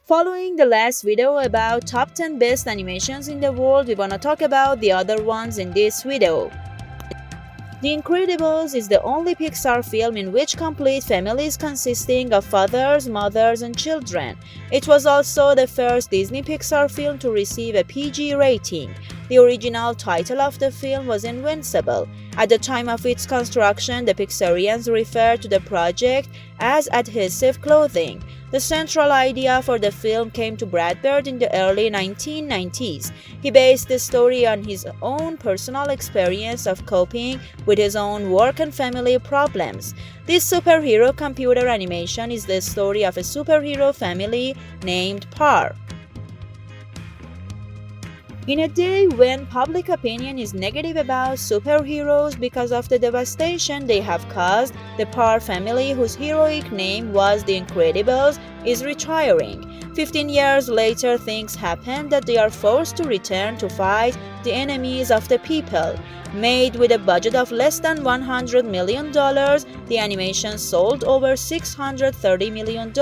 Following the last video about top 10 best animations in the world, we wanna talk about the other ones in this video. The Incredibles is the only Pixar film in which complete families consisting of fathers, mothers, and children. It was also the first Disney Pixar film to receive a PG rating. The original title of the film was Invincible. At the time of its construction, the Pixarians referred to the project as adhesive clothing. The central idea for the film came to Brad Bird in the early 1990s. He based the story on his own personal experience of coping with his own work and family problems. This superhero computer animation is the story of a superhero family named Par. In a day when public opinion is negative about superheroes because of the devastation they have caused, the Parr family, whose heroic name was the Incredibles, is retiring. 15 years later, things happen that they are forced to return to fight the enemies of the people. Made with a budget of less than $100 million, the animation sold over $630 million.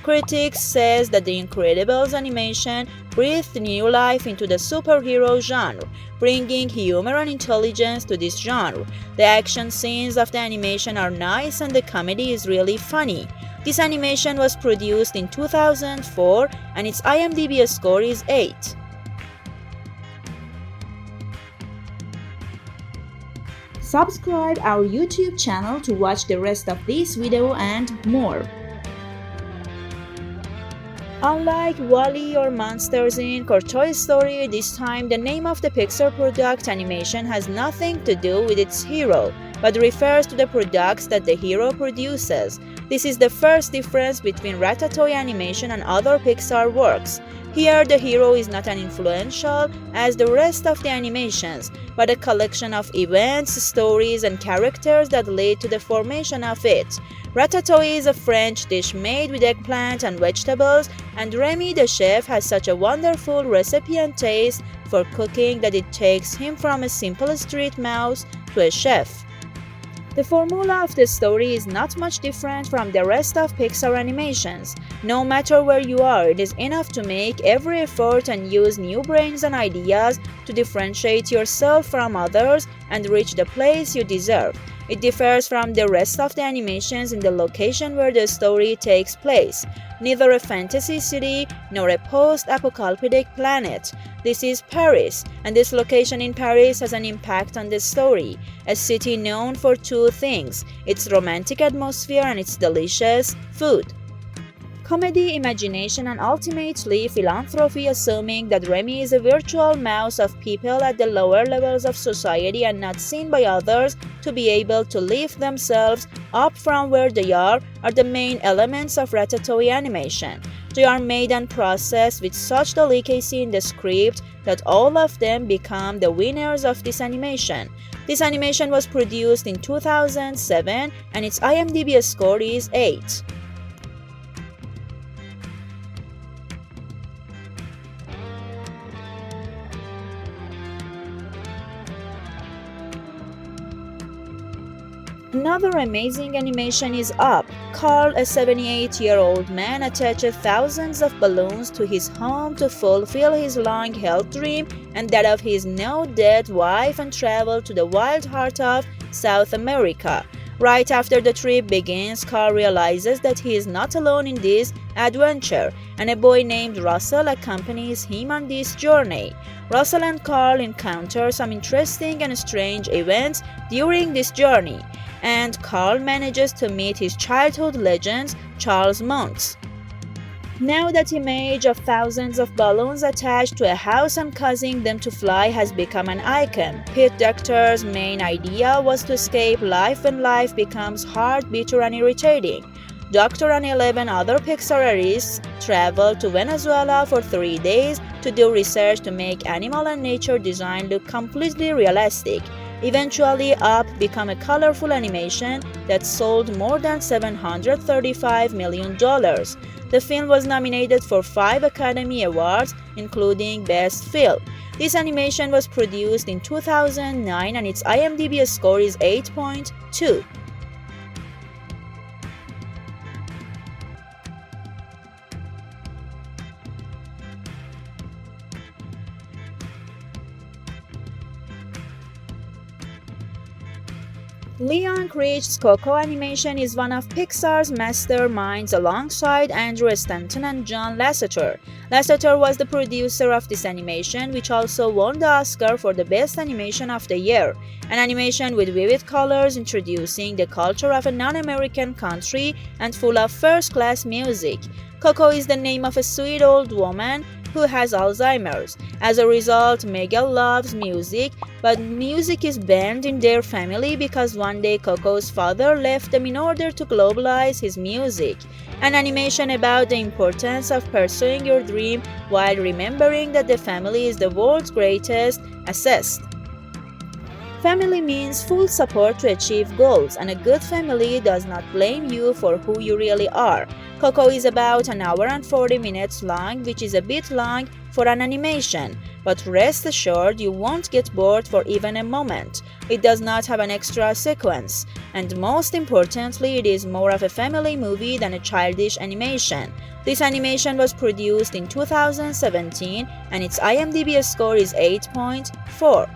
Critics says that the Incredibles animation breathed new life into the superhero genre, bringing humor and intelligence to this genre. The action scenes of the animation are nice and the comedy is really funny. This animation was produced in 2004 and its IMDb score is 8. Subscribe our YouTube channel to watch the rest of this video and more. Unlike WALL-E or Monsters Inc. or Toy Story, this time the name of the Pixar product animation has nothing to do with its hero, but refers to the products that the hero produces. This is the first difference between Ratatouille animation and other Pixar works. Here, the hero is not as influential as the rest of the animations, but a collection of events, stories, and characters that lead to the formation of it. Ratatouille is a French dish made with eggplant and vegetables, and Remy the chef has such a wonderful recipe and taste for cooking that it takes him from a simple street mouse to a chef. The formula of the story is not much different from the rest of Pixar animations. No matter where you are, it is enough to make every effort and use new brains and ideas to differentiate yourself from others and reach the place you deserve. It differs from the rest of the animations in the location where the story takes place. Neither a fantasy city nor a post-apocalyptic planet. This is Paris, and this location in Paris has an impact on the story. A city known for two things: its romantic atmosphere and its delicious food. Comedy, imagination, and ultimately philanthropy, assuming that Remy is a virtual mouse of people at the lower levels of society and not seen by others to be able to lift themselves up from where they are the main elements of Ratatouille animation. They are made and processed with such delicacy in the script that all of them become the winners of this animation. This animation was produced in 2007 and its IMDb score is 8. Another amazing animation is Up. Carl, a 78-year-old man, attaches thousands of balloons to his home to fulfill his long held dream and that of his now-dead wife and travel to the wild heart of South America. Right after the trip begins, Carl realizes that he is not alone in this adventure, and a boy named Russell accompanies him on this journey. Russell and Carl encounter some interesting and strange events during this journey, and Carl manages to meet his childhood legends, Charles Monks. Now that image of thousands of balloons attached to a house and causing them to fly has become an icon. Pete Docter's main idea was to escape life when life becomes hard, bitter, and irritating. Doctor and 11 other Pixar artists traveled to Venezuela for 3 days to do research to make animal and nature design look completely realistic. Eventually, Up became a colorful animation that sold more than $735 million. The film was nominated for 5 Academy Awards, including Best Film. This animation was produced in 2009 and its IMDb score is 8.2. Leon Creech's Coco Animation is one of Pixar's masterminds alongside Andrew Stanton and John Lasseter. Lasseter was the producer of this animation, which also won the Oscar for the Best Animation of the Year, an animation with vivid colors introducing the culture of a non-American country and full of first-class music. Coco is the name of a sweet old woman who has Alzheimer's. As a result, Miguel loves music, but music is banned in their family because one day Coco's father left them in order to globalize his music. An animation about the importance of pursuing your dream while remembering that the family is the world's greatest asset. Family means full support to achieve goals, and a good family does not blame you for who you really are. Coco is about an hour and 40 minutes long, which is a bit long for an animation, but rest assured you won't get bored for even a moment. It does not have an extra sequence, and most importantly, it is more of a family movie than a childish animation. This animation was produced in 2017, and its IMDb score is 8.4.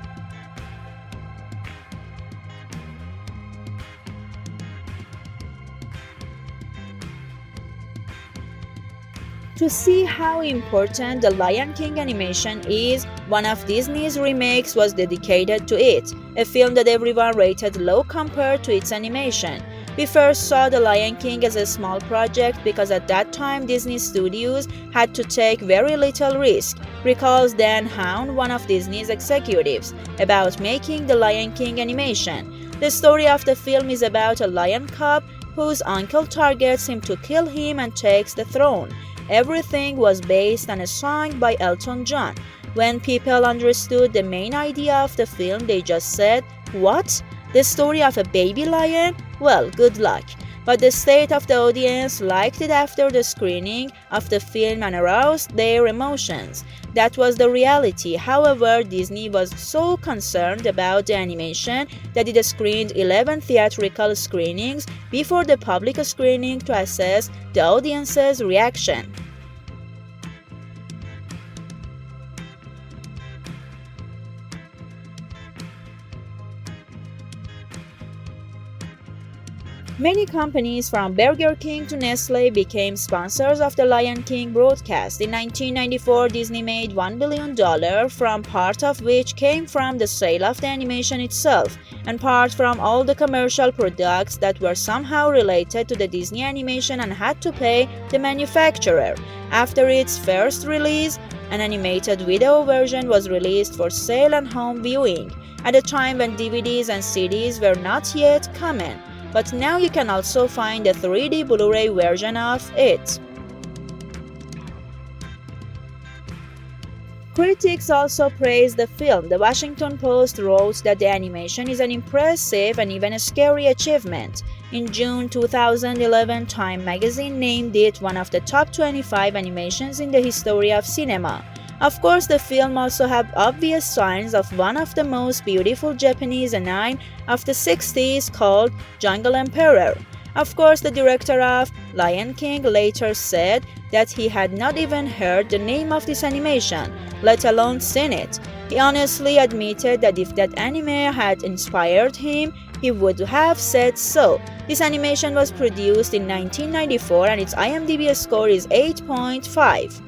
To see how important the Lion King animation is, one of Disney's remakes was dedicated to it, a film that everyone rated low compared to its animation. We first saw The Lion King as a small project because at that time Disney Studios had to take very little risk, recalls Dan Hown, one of Disney's executives, about making The Lion King animation. The story of the film is about a lion cub whose uncle targets him to kill him and takes the throne. Everything was based on a song by Elton John. When people understood the main idea of the film, they just said, "What? The story of a baby lion? Well, good luck." But the state of the audience liked it after the screening of the film and aroused their emotions. That was the reality. However, Disney was so concerned about the animation that it screened 11 theatrical screenings before the public screening to assess the audience's reaction. Many companies from Burger King to Nestle became sponsors of the Lion King broadcast. In 1994, Disney made $1 billion, from part of which came from the sale of the animation itself, and part from all the commercial products that were somehow related to the Disney animation and had to pay the manufacturer. After its first release, an animated video version was released for sale and home viewing, at a time when DVDs and CDs were not yet common. But now you can also find a 3D Blu-ray version of it. Critics also praised the film. The Washington Post wrote that the animation is an impressive and even a scary achievement. In June 2011, Time magazine named it one of the top 25 animations in the history of cinema. Of course, the film also had obvious signs of one of the most beautiful Japanese anime of the 60s called Jungle Emperor. Of course, the director of Lion King later said that he had not even heard the name of this animation, let alone seen it. He honestly admitted that if that anime had inspired him, he would have said so. This animation was produced in 1994 and its IMDb score is 8.5.